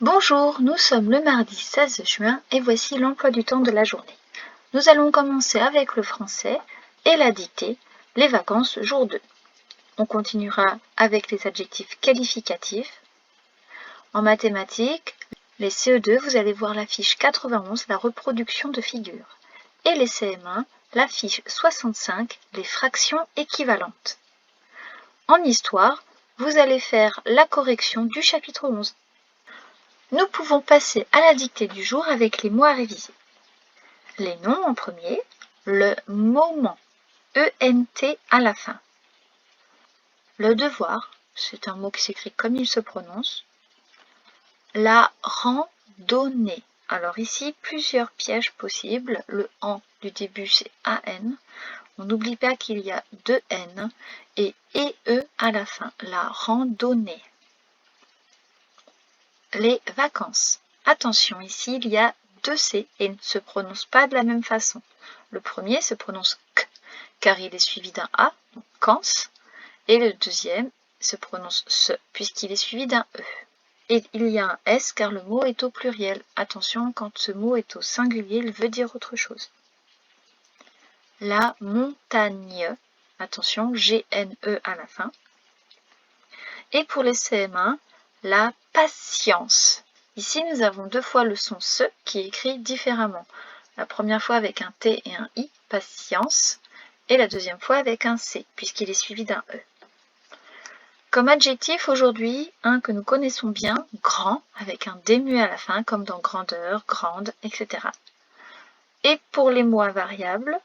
Bonjour, nous sommes le mardi 16 juin et voici l'emploi du temps de la journée. Nous allons commencer avec le français et la dictée, les vacances jour 2. On continuera avec les adjectifs qualificatifs. En mathématiques, les CE2, vous allez voir la fiche 91, la reproduction de figures. Et les CM1, la fiche 65, les fractions équivalentes. En histoire, vous allez faire la correction du chapitre 11. Nous pouvons passer à la dictée du jour avec les mots à réviser. Les noms en premier, le moment, ENT à la fin. Le devoir, c'est un mot qui s'écrit comme il se prononce. La randonnée. Alors ici, plusieurs pièges possibles. Le AN du début, c'est AN. On n'oublie pas qu'il y a deux N et EE à la fin. La randonnée. Les vacances. Attention, ici, il y a deux C et ne se prononce pas de la même façon. Le premier se prononce K, car il est suivi d'un A, donc kans, et le deuxième se prononce SE, puisqu'il est suivi d'un E. Et il y a un S, car le mot est au pluriel. Attention, quand ce mot est au singulier, il veut dire autre chose. La montagne. Attention, GNE à la fin. Et pour les CM1, la patience. Ici, nous avons deux fois le son SE qui est écrit différemment. La première fois avec un T et un I, patience, et la deuxième fois avec un C, puisqu'il est suivi d'un E. Comme adjectif aujourd'hui, un que nous connaissons bien, grand, avec un D muet à la fin, comme dans grandeur, grande, etc. Et pour les mots invariables,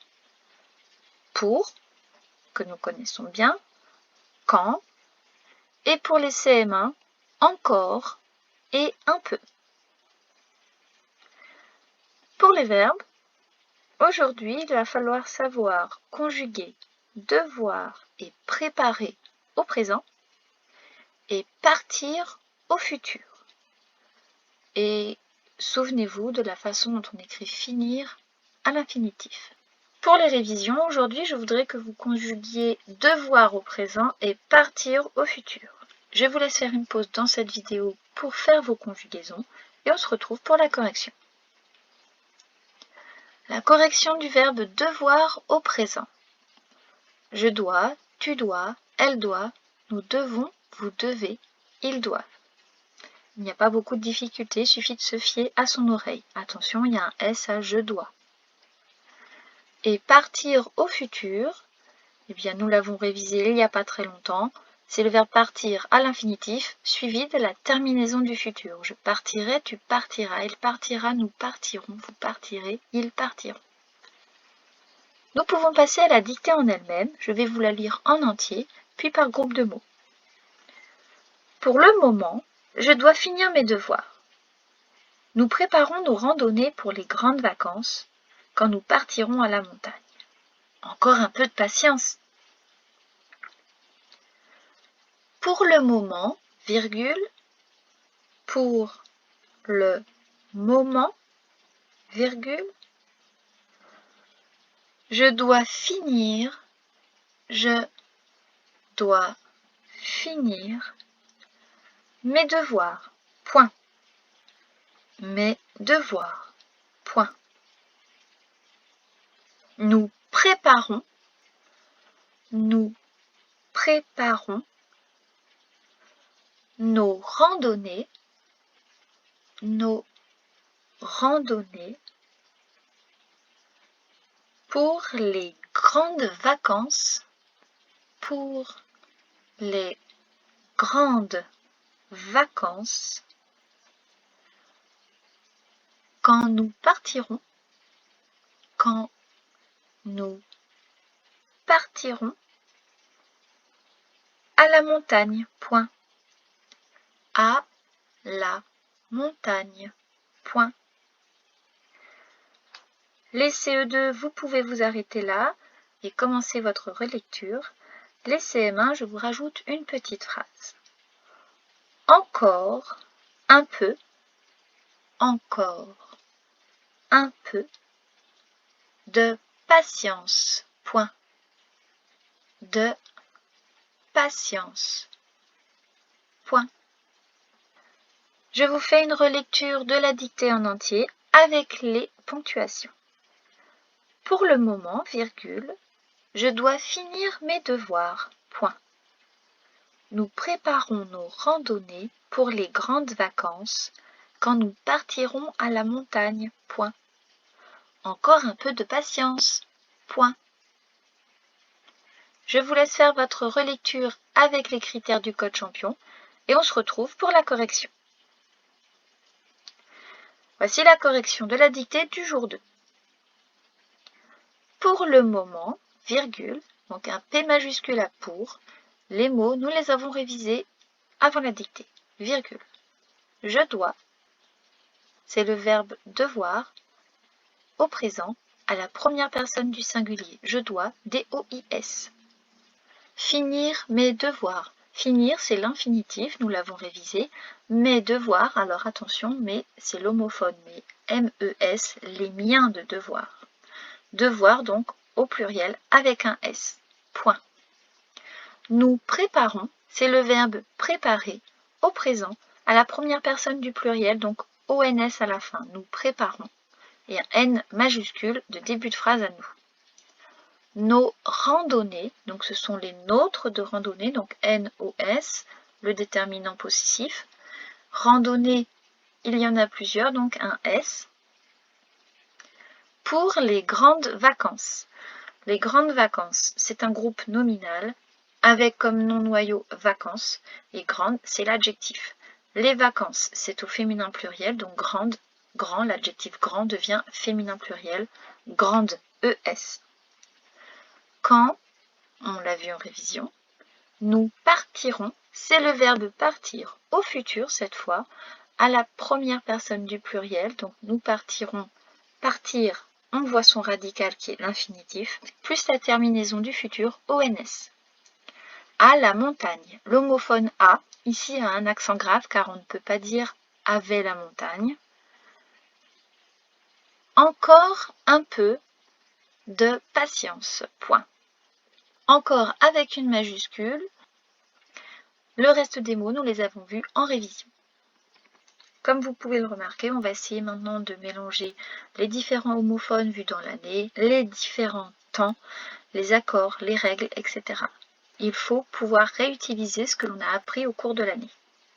pour, que nous connaissons bien, quand, et pour les CM1, encore et un peu. Pour les verbes, aujourd'hui, il va falloir savoir conjuguer devoir et préparer au présent et partir au futur. Et souvenez-vous de la façon dont on écrit finir à l'infinitif. Pour les révisions, aujourd'hui, je voudrais que vous conjuguiez devoir au présent et partir au futur. Je vous laisse faire une pause dans cette vidéo pour faire vos conjugaisons et on se retrouve pour la correction. La correction du verbe devoir au présent. Je dois, tu dois, elle doit, nous devons, vous devez, ils doivent. Il n'y a pas beaucoup de difficultés, il suffit de se fier à son oreille. Attention, il y a un S à je dois. Et partir au futur, eh bien nous l'avons révisé il n'y a pas très longtemps, c'est le verbe partir à l'infinitif suivi de la terminaison du futur. Je partirai, tu partiras, il partira, nous partirons, vous partirez, ils partiront. Nous pouvons passer à la dictée en elle-même. Je vais vous la lire en entier, puis par groupe de mots. Pour le moment, je dois finir mes devoirs. Nous préparons nos randonnées pour les grandes vacances, quand nous partirons à la montagne. Encore un peu de patience. Pour le moment, virgule, pour le moment, virgule, je dois finir mes devoirs, point. Mes devoirs, point. Nous préparons nos randonnées pour les grandes vacances, quand nous partirons à la montagne, point. À la montagne, point. Les CE2, vous pouvez vous arrêter là et commencer votre relecture. Les CM1, je vous rajoute une petite phrase. Encore un peu, de patience, point. De patience, point. Je vous fais une relecture de la dictée en entier avec les ponctuations. Pour le moment, virgule, je dois finir mes devoirs, point. Nous préparons nos randonnées pour les grandes vacances quand nous partirons à la montagne, point. Encore un peu de patience, point. Je vous laisse faire votre relecture avec les critères du code champion et on se retrouve pour la correction. Voici la correction de la dictée du jour 2. Pour le moment, virgule, donc un P majuscule à pour, les mots, nous les avons révisés avant la dictée, virgule. Je dois, c'est le verbe devoir, au présent, à la première personne du singulier. Je dois, D-O-I-S. Finir mes devoirs. Finir, c'est l'infinitif, nous l'avons révisé. Mes devoirs, alors attention, mais c'est l'homophone, mais M-E-S, les miens de devoirs. Devoir, donc, au pluriel, avec un S. Point. Nous préparons, c'est le verbe préparer, au présent, à la première personne du pluriel, donc ONS à la fin. Nous préparons. Et un N majuscule de début de phrase à nous. Nos randonnées, donc ce sont les nôtres de randonnée, donc N-O-S, le déterminant possessif. Randonnée, il y en a plusieurs, donc un S. Pour les grandes vacances. Les grandes vacances, c'est un groupe nominal avec comme nom noyau vacances et grande, c'est l'adjectif. Les vacances, c'est au féminin pluriel, donc grande, grand, l'adjectif grand devient féminin pluriel, grande, ES. Quand, on l'a vu en révision, nous partirons, c'est le verbe partir au futur cette fois, à la première personne du pluriel, donc nous partirons, partir, on voit son radical qui est l'infinitif, plus la terminaison du futur, ONS. À la montagne, l'homophone A, ici a un accent grave car on ne peut pas dire avait la montagne. Encore un peu de patience, point. Encore avec une majuscule. Le reste des mots, nous les avons vus en révision. Comme vous pouvez le remarquer, on va essayer maintenant de mélanger les différents homophones vus dans l'année, les différents temps, les accords, les règles, etc. Il faut pouvoir réutiliser ce que l'on a appris au cours de l'année.